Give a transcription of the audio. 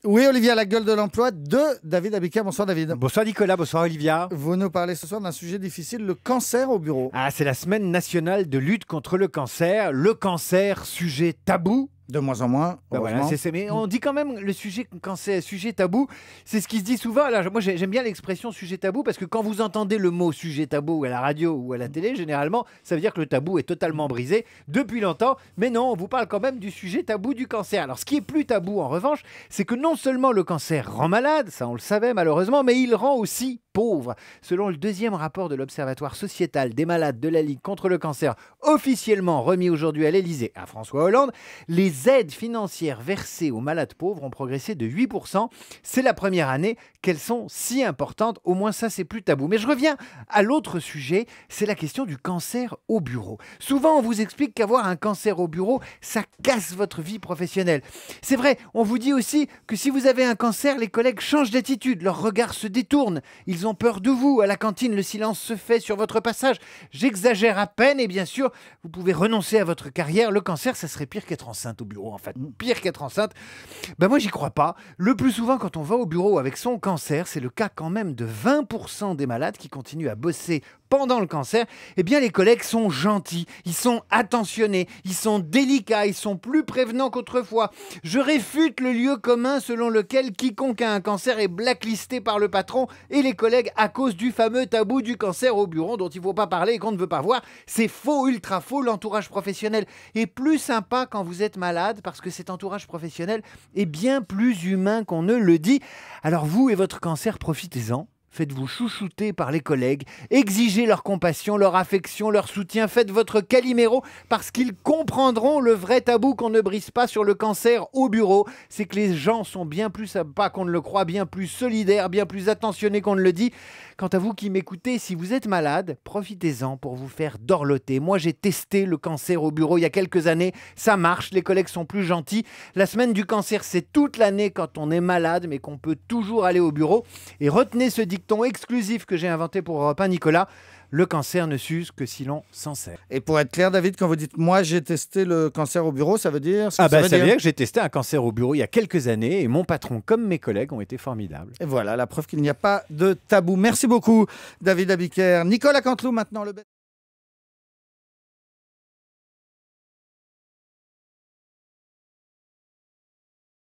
Oui, Olivia, la gueule de l'emploi de David Abiker. Bonsoir David. Bonsoir Nicolas, bonsoir Olivia. Vous nous parlez ce soir d'un sujet difficile, le cancer au bureau. Ah, c'est la semaine nationale de lutte contre le cancer. Le cancer, sujet tabou. De moins en moins, Ben voilà, heureusement. mais on dit quand même le sujet cancer, sujet tabou, c'est ce qui se dit souvent. Alors, moi j'aime bien l'expression sujet tabou parce que quand vous entendez le mot sujet tabou à la radio ou à la télé, généralement, ça veut dire que le tabou est totalement brisé depuis longtemps. Mais non, on vous parle quand même du sujet tabou du cancer. Alors ce qui est plus tabou en revanche, c'est que non seulement le cancer rend malade, ça on le savait malheureusement, mais il rend aussi pauvre. Selon le deuxième rapport de l'Observatoire sociétal des malades de la Ligue contre le cancer, officiellement remis aujourd'hui à l'Élysée à François Hollande, les aides financières versées aux malades pauvres ont progressé de 8%. C'est la première année qu'elles sont si importantes. Au moins ça, c'est plus tabou. Mais je reviens à l'autre sujet, c'est la question du cancer au bureau. Souvent, on vous explique qu'avoir un cancer au bureau, ça casse votre vie professionnelle. C'est vrai, on vous dit aussi que si vous avez un cancer, les collègues changent d'attitude, leur regard se détourne. Ils ont peur de vous. À la cantine, le silence se fait sur votre passage. J'exagère à peine et bien sûr, vous pouvez renoncer à votre carrière. Le cancer, ça serait pire qu'être enceinte au bureau, en fait. Pire qu'être enceinte. Ben moi, j'y crois pas. Le plus souvent, quand on va au bureau avec son cancer, c'est le cas quand même de 20% des malades qui continuent à bosser pendant le cancer. Eh bien, les collègues sont gentils, ils sont attentionnés, ils sont délicats, ils sont plus prévenants qu'autrefois. Je réfute le lieu commun selon lequel quiconque a un cancer est blacklisté par le patron et les collègues à cause du fameux tabou du cancer au bureau dont il ne faut pas parler et qu'on ne veut pas voir. C'est faux, ultra faux. L'entourage professionnel est plus sympa quand vous êtes malade parce que cet entourage professionnel est bien plus humain qu'on ne le dit. Alors vous et votre cancer, profitez-en. Faites-vous chouchouter par les collègues, exigez leur compassion, leur affection, leur soutien, faites votre Calimero parce qu'ils comprendront le vrai tabou qu'on ne brise pas sur le cancer au bureau. C'est que les gens sont bien plus sympas qu'on ne le croit, bien plus solidaires, bien plus attentionnés qu'on ne le dit. Quant à vous qui m'écoutez, si vous êtes malade, profitez-en pour vous faire dorloter. Moi, j'ai testé le cancer au bureau il y a quelques années, ça marche, les collègues sont plus gentils. La semaine du cancer, c'est toute l'année quand on est malade, mais qu'on peut toujours aller au bureau. Et retenez ce dicton exclusif que j'ai inventé pour Europe 1, Nicolas, le cancer ne s'use que si l'on s'en sert. Et pour être clair, David, quand vous dites « moi j'ai testé le cancer au bureau », ça veut dire ça veut dire que j'ai testé un cancer au bureau il y a quelques années et mon patron comme mes collègues ont été formidables. Et voilà, la preuve qu'il n'y a pas de tabou. Merci beaucoup, David Abiker. Nicolas Canteloup, maintenant le